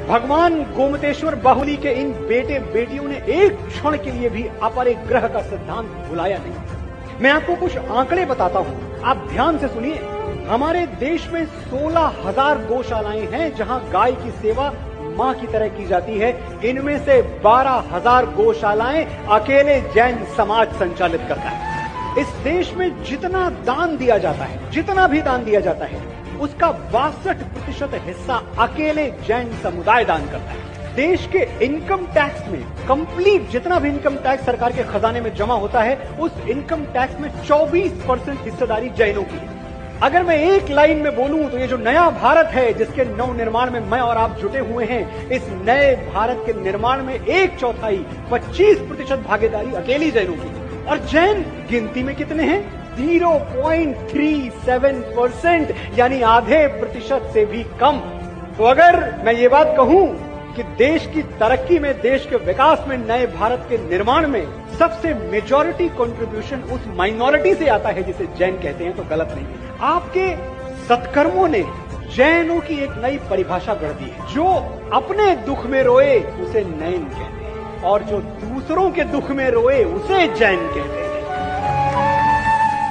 भगवान गोमतेश्वर बाहुली के इन बेटे बेटियों ने एक क्षण के लिए भी अपरिग्रह का सिद्धांत भुलाया नहीं। मैं आपको कुछ आंकड़े बताता हूं, आप ध्यान से सुनिए। हमारे देश में 16,000 गौशालाएं हैं जहां गाय की सेवा मां की तरह की जाती है। इनमें से 12,000 गौशालाएं अकेले जैन समाज संचालित करता है। इस देश में जितना दान दिया जाता है, जितना भी दान दिया जाता है, उसका 62% हिस्सा अकेले जैन समुदाय दान करता है। देश के इनकम टैक्स में कंप्लीट जितना भी इनकम टैक्स सरकार के खजाने में जमा होता है, उस इनकम टैक्स में 24% हिस्सेदारी जैनों की है। अगर मैं एक लाइन में बोलूं तो ये जो नया भारत है जिसके नव निर्माण में मैं और आप जुटे हुए हैं, इस नए भारत के निर्माण में 1/4 25% भागीदारी अकेली जैनों की। और जैन गिनती में कितने हैं? 0.37%, यानी आधे प्रतिशत से भी कम। तो अगर मैं ये बात कहूं कि देश की तरक्की में, देश के विकास में, नए भारत के निर्माण में सबसे मेजॉरिटी कंट्रीब्यूशन उस माइनॉरिटी से आता है जिसे जैन कहते हैं, तो गलत नहीं है। आपके सत्कर्मों ने जैनों की एक नई परिभाषा गढ़ दी है। जो अपने दुख में रोए उसे नैन कहते हैं, और जो दूसरों के दुख में रोए उसे जैन कहते हैं।